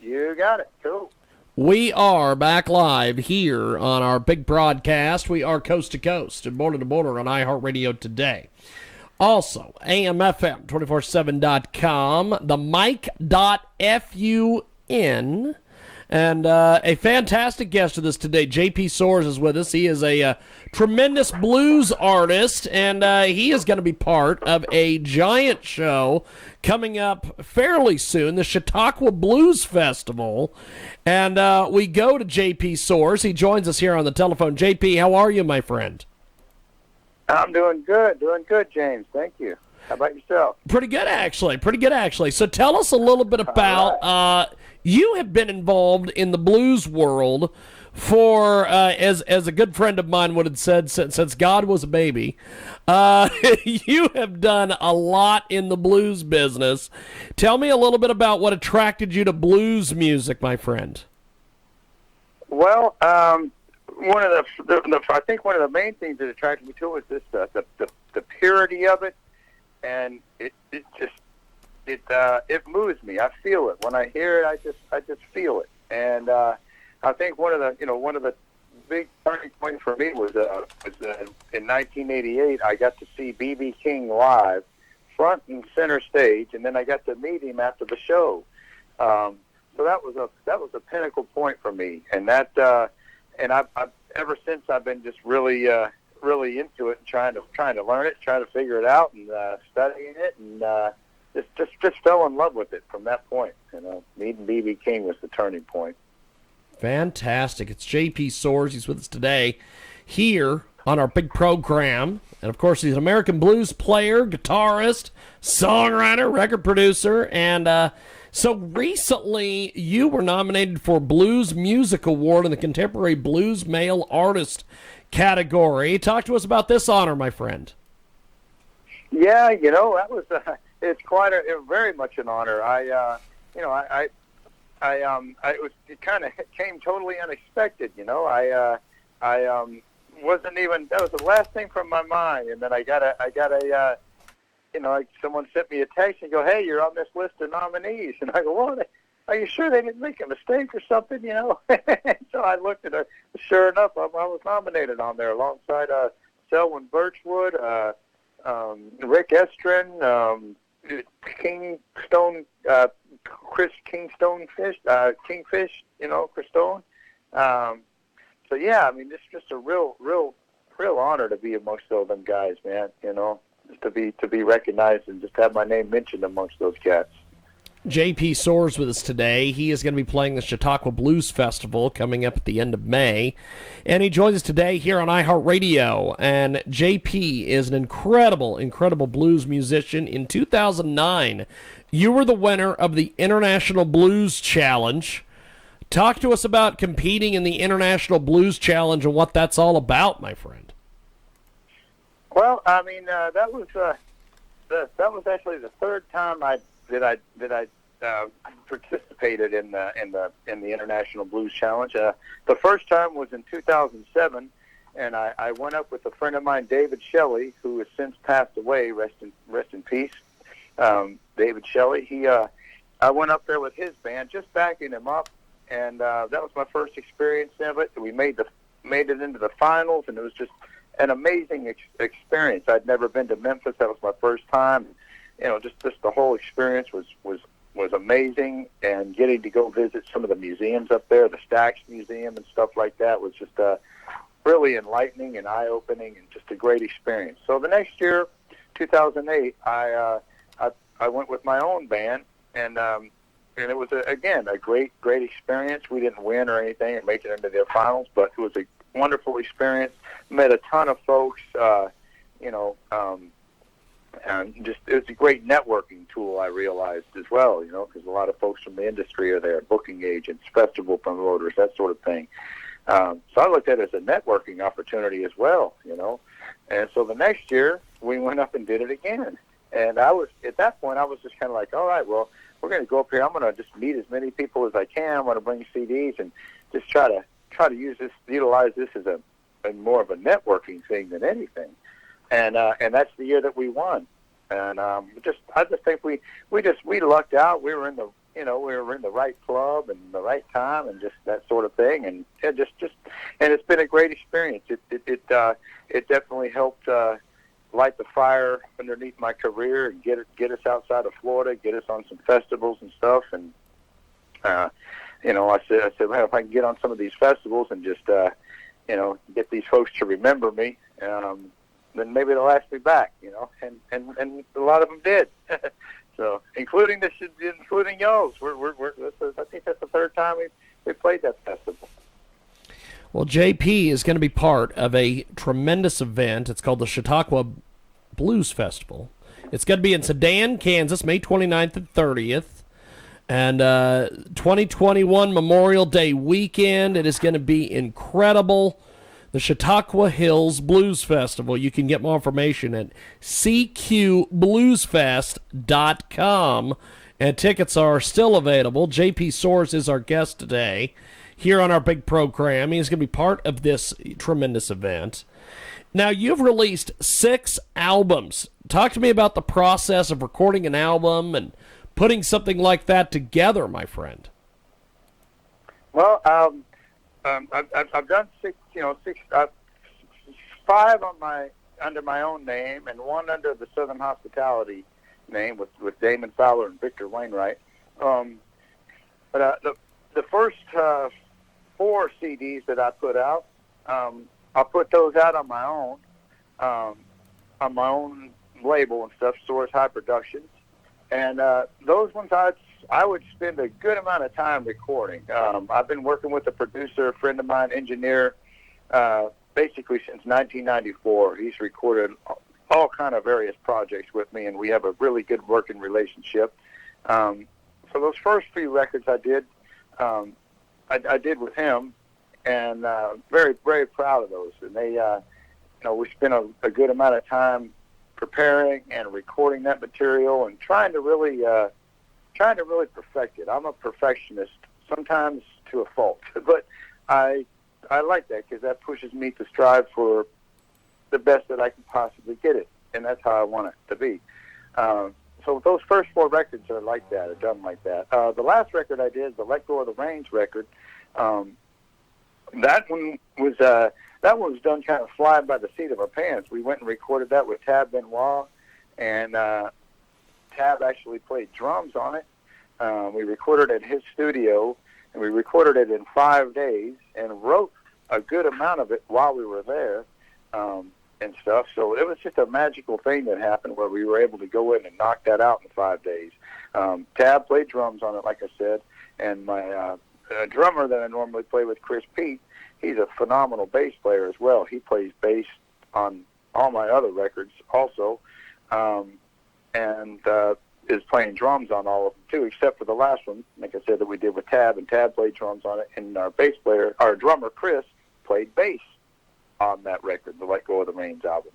You got it. Cool. We are back live here on our big broadcast. We are coast to coast and border to border on iHeartRadio today. Also, AMFM247.com, the mic.fun. And a fantastic guest with us today. JP Soars is with us. He is a tremendous blues artist, and he is going to be part of a giant show coming up fairly soon, the Chautauqua Blues Festival. And we go to JP Soars. He joins us here on the telephone. JP, how are you, my friend? I'm doing good, James. Thank you. How about yourself? Pretty good, actually. So tell us a little bit about, you have been involved in the blues world for, as a good friend of mine would have said, since God was a baby. You have done a lot in the blues business. Tell me a little bit about what attracted you to blues music, my friend. Well, I think one of the main things that attracted me to it was this the purity of it, and it moves me. I feel it when I hear it. I just feel it, and I think one of the big turning points for me was in 1988. I got to see B.B. King live, front and center stage, and then I got to meet him after the show. So that was a pinnacle point for me, and I've ever since I've been just really into it and trying to learn it, trying to figure it out, and studying it, and just fell in love with it from that point. Meeting B.B. King was the turning point. Fantastic. It's JP Soars. He's with us today here on our big program. And, of course, he's an American blues player, guitarist, songwriter, record producer. And so recently you were nominated for Blues Music Award in the Contemporary Blues Male Artist category. Talk to us about this honor, my friend. Yeah, that was it's very much an honor. It kind of came totally unexpected. I wasn't even, that was the last thing from my mind, and then I got a someone sent me a text and go, "Hey, you're on this list of nominees," and I go, "Well, are you sure they didn't make a mistake or something?" So I looked at it. Sure enough, I was nominated on there alongside Selwyn Birchwood, Rick Estrin, Chris Kingfish, Christone. So yeah, I mean, it's just a real honor to be amongst all them guys, man. Just to be recognized and just have my name mentioned amongst those cats. JP Soars with us today. He is going to be playing the Chautauqua Blues Festival coming up at the end of May. And he joins us today here on iHeartRadio. And JP is an incredible blues musician. In 2009, you were the winner of the International Blues Challenge. Talk to us about competing in the International Blues Challenge and what that's all about, my friend. Well, I mean, that was actually the third time I participated in the International Blues Challenge. The first time was in 2007, and I went up with a friend of mine, David Shelley, who has since passed away. Rest in peace, David Shelley. I went up there with his band, just backing him up, and that was my first experience of it. We made it into the finals, and it was just an amazing experience. I'd never been to Memphis. That was my first time. Just the whole experience was amazing, and getting to go visit some of the museums up there, the Stax Museum and stuff like that, was just really enlightening and eye-opening, and just a great experience. So the next year, 2008, I went with my own band, and it was again a great experience. We didn't win or anything and make it into their finals, but it was a wonderful experience. Met a ton of folks, and just it was a great networking tool, I realized as well, because a lot of folks from the industry are there, booking agents, festival promoters, that sort of thing. So I looked at it as a networking opportunity as well, And so the next year, we went up and did it again. And at that point, I was just kind of like, all right, well, we're going to go up here. I'm going to just meet as many people as I can. I'm going to bring CDs and just try to utilize this as a more of a networking thing than anything. And that's the year that we won. And I just think we lucked out. We were in we were in the right club and the right time and just that sort of thing. And and it's been a great experience. It definitely helped light the fire underneath my career and get us outside of Florida, get us on some festivals and stuff. And I said, well, if I can get on some of these festivals and just get these folks to remember me, then maybe they'll ask me back. And a lot of them did. So, including y'all's. I think that's the third time we played that festival. Well, JP is going to be part of a tremendous event. It's called the Chautauqua Blues Festival. It's going to be in Sedan, Kansas, May 29th and 30th. And 2021 Memorial Day weekend. It is going to be incredible. The Chautauqua Hills Blues Festival. You can get more information at cqbluesfest.com. And tickets are still available. JP Soars is our guest today here on our big program. He's going to be part of this tremendous event. Now, you've released 6 albums. Talk to me about the process of recording an album and putting something like that together, my friend. Well, I've done 5 under my own name and 1 under the Southern Hospitality name with Damon Fowler and Victor Wainwright. But the first 4 CDs that I put out, I put those out on my own label and stuff, Soars High Productions. And those ones I would spend a good amount of time recording. I've been working with a producer, a friend of mine, engineer, basically since 1994. He's recorded all kind of various projects with me, and we have a really good working relationship. So those first few records I did with him, and very, very proud of those. And they, we spent a good amount of time preparing and recording that material and trying to really perfect it. I'm a perfectionist, sometimes to a fault, but I like that because that pushes me to strive for the best that I can possibly get it, and that's how I want it to be. So those first 4 records are like that, are done like that. The last record I did, the Let Go of the Reins record, that one was done kind of flying by the seat of our pants. We went and recorded that with Tab Benoit, and Tab actually played drums on it. We recorded it in his studio, and we recorded it in 5 days and wrote a good amount of it while we were there and stuff. So it was just a magical thing that happened where we were able to go in and knock that out in 5 days. Tab played drums on it, like I said, and my drummer that I normally play with, Chris Pete, he's a phenomenal bass player as well. He plays bass on all my other records also, and is playing drums on all of them too, except for the last one, like I said, that we did with Tab, and Tab played drums on it, and our drummer, Chris, played bass on that record, the Let Go of the Reins album.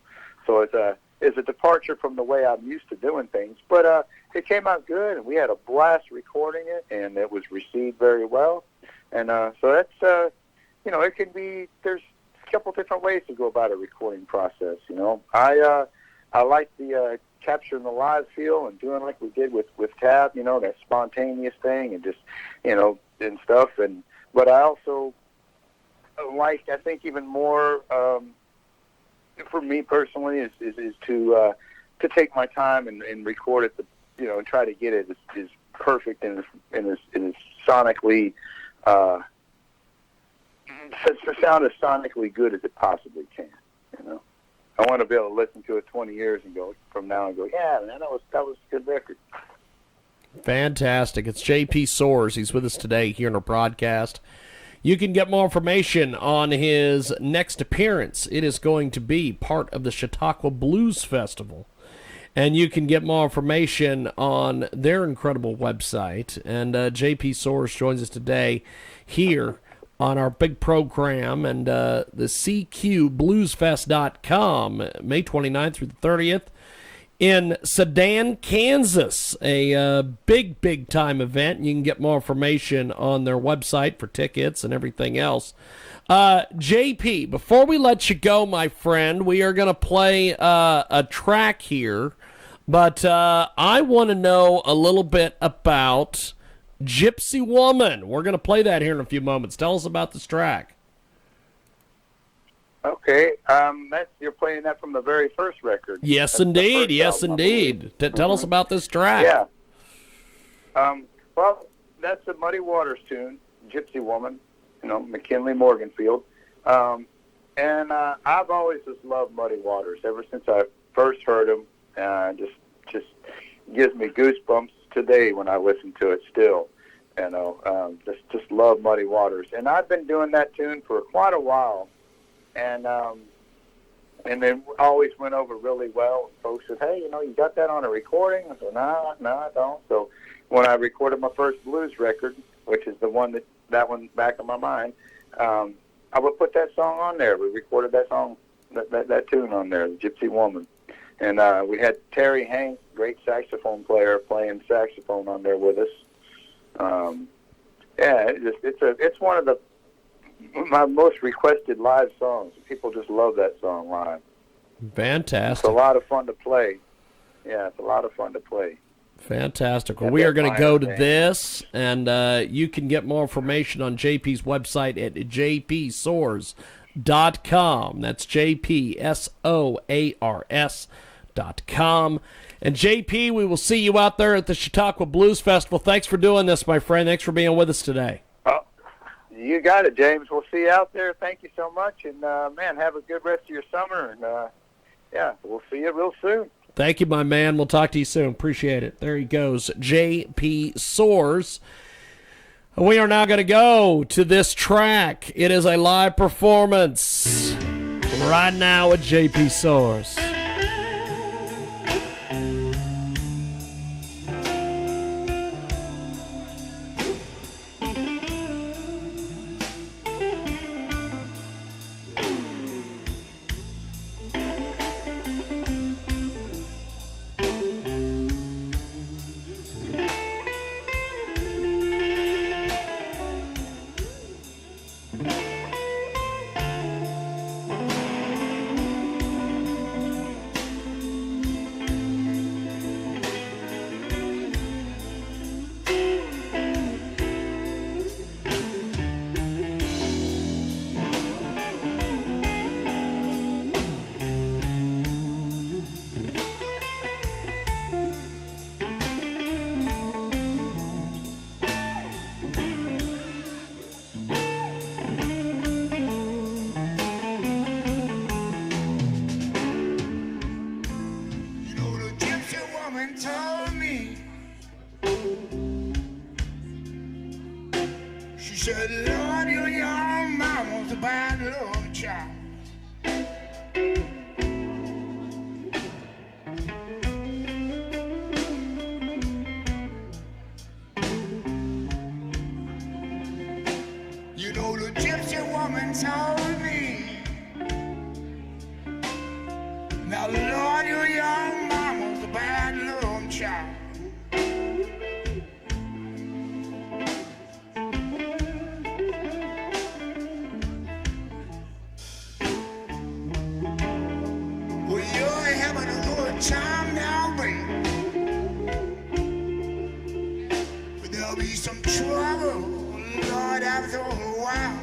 So it's a departure from the way I'm used to doing things, but it came out good, and we had a blast recording it, and it was received very well. And so that's, it can be, there's a couple different ways to go about a recording process, I like the capturing the live feel and doing like we did with Tab, that spontaneous thing and just, and stuff. But I also like, I think even more, for me personally, is to take my time and record it, and try to get it as perfect and as sonically, to sound as sonically good as it possibly can, I want to be able to listen to it 20 years and go from now and go, yeah, man, that was a good record. Fantastic. It's JP Soars. He's with us today here in our broadcast. You can get more information on his next appearance. It is going to be part of the Chautauqua Blues Festival. And you can get more information on their incredible website. And JP Soars joins us today here on our big program, and the cqbluesfest.com, May 29th through the 30th in Sedan, Kansas, a big time event. You can get more information on their website for tickets and everything else. JP, before we let you go, my friend, we are going to play a track here, but I want to know a little bit about Gypsy Woman. We're going to play that here in a few moments. Tell us about this track. Okay, you're playing that from the very first record. Yes, That's indeed. the Yes, first album, indeed. Tell us about this track. Yeah. Well, that's a Muddy Waters tune, Gypsy Woman, McKinley Morganfield. And I've always just loved Muddy Waters ever since I first heard him. Just gives me goosebumps today when I listen to it still. Just love Muddy Waters. And I've been doing that tune for quite a while. And then always went over really well. Folks said, hey, you got that on a recording? I said, no, I don't. So when I recorded my first blues record, which is the one that one back in my mind, I would put that song on there. We recorded that song, that tune on there, the Gypsy Woman. And we had Terry Hank, great saxophone player, playing saxophone on there with us. It's one of my most requested live songs. People just love that song live. Fantastic. It's a lot of fun to play. Yeah, it's a lot of fun to play. Fantastic. Well, we are going to go to this, and you can get more information on JP's website at jpsoars.com. That's JPSOARS.com. And JP, we will see you out there at the Chautauqua Blues Festival. Thanks for doing this, my friend. Thanks for being with us today. You got it, James. We'll see you out there. Thank you so much. And, man, have a good rest of your summer. And, we'll see you real soon. Thank you, my man. We'll talk to you soon. Appreciate it. There he goes, J.P. Soars. We are now going to go to this track. It is a live performance right now with J.P. Soars. Told me, she said, Lord, your young mama's a bad little child. You know, the gypsy woman told me, now, Lord, your young mama's a bad little child. Well, you're having a good time now, baby, but there'll be some trouble, Lord, after a while.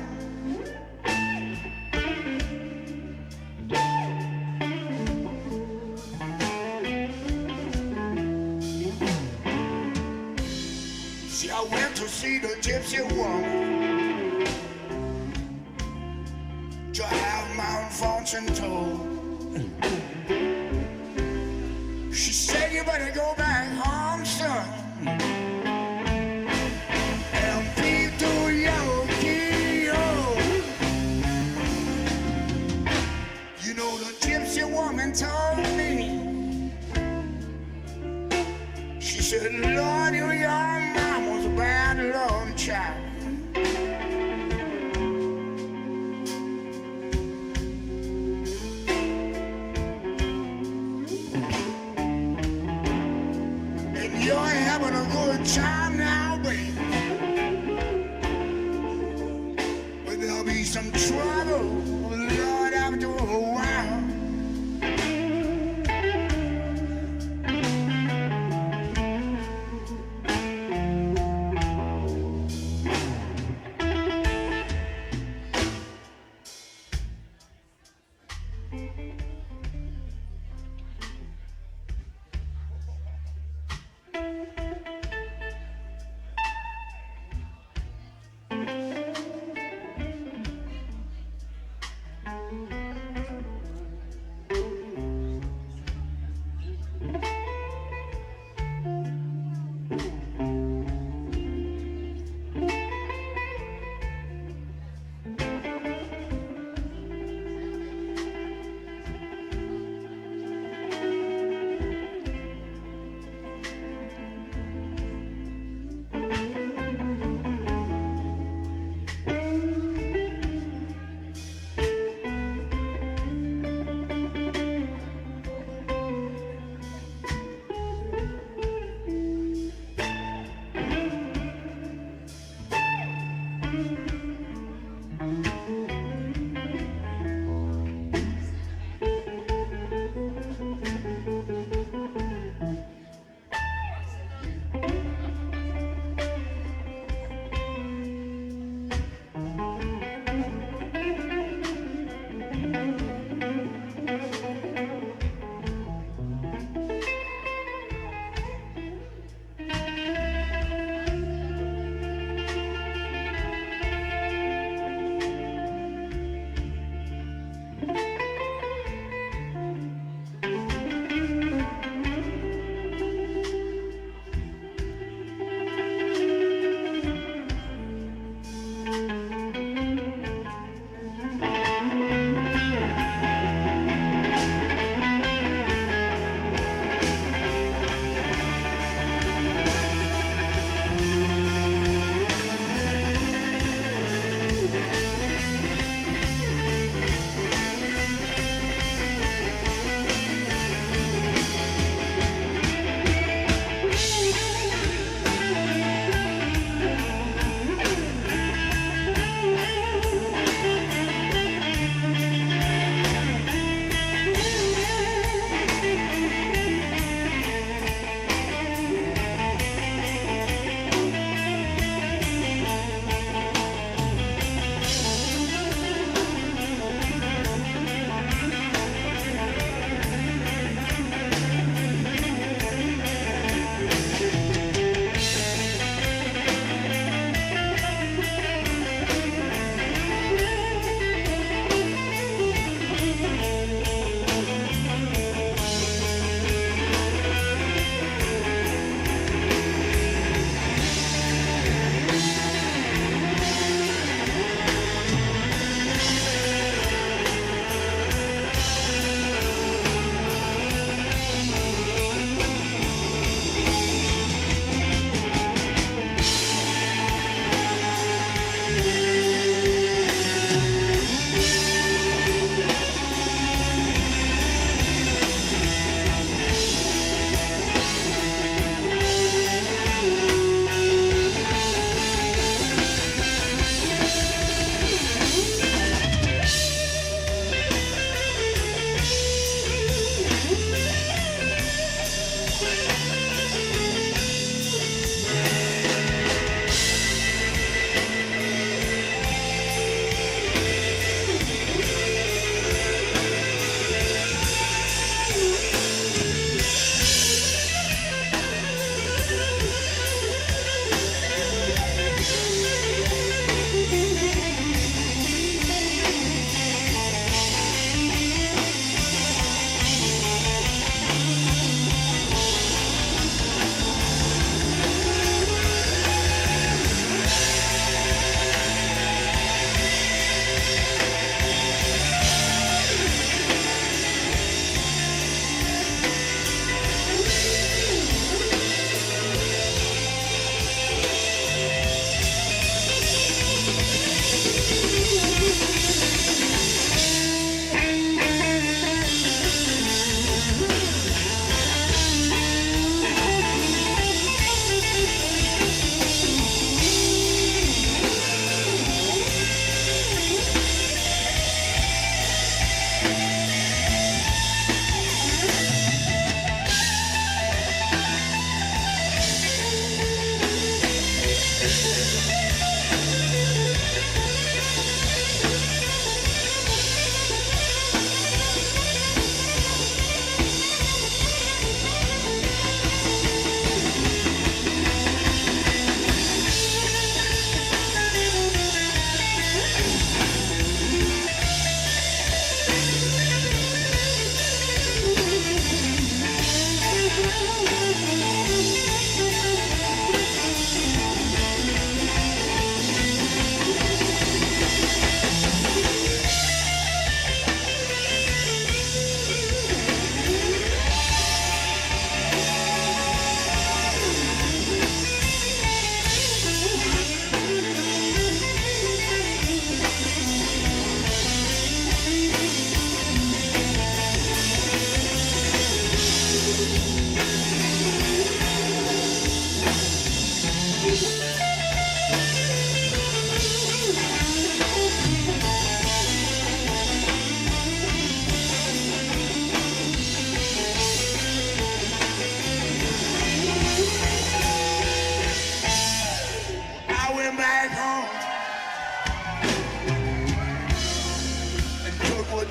See, I went to see the gypsy woman to have my fortune told. She said, you better go back home, son, and peep through your keyhole. You know, the gypsy woman told me, she said, Lord, your young mama's a bad little child. And you're having a good time now, baby, but there'll be some trouble, Lord, after a while.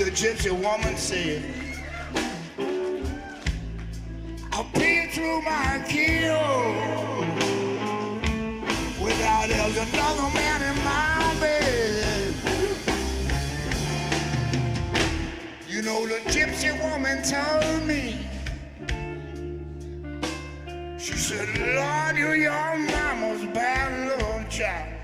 the gypsy woman said, I'll peer through my keyhole without there's another man in my bed. You know the gypsy woman told me, she said, Lord, you're your mama's bad little child.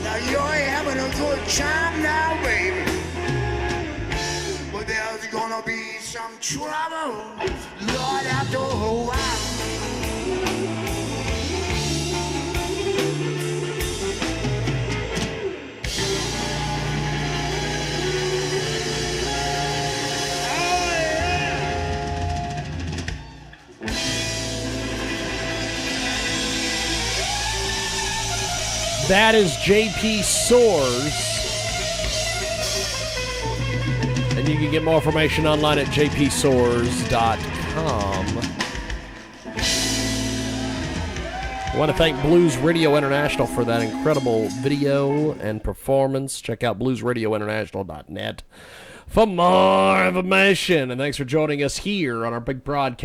Now you're having a good time now, baby, but there's gonna be some trouble, Lord, after a while. That is JP Soars. And you can get more information online at jpsoars.com. I want to thank Blues Radio International for that incredible video and performance. Check out bluesradiointernational.net for more information. And thanks for joining us here on our big broadcast.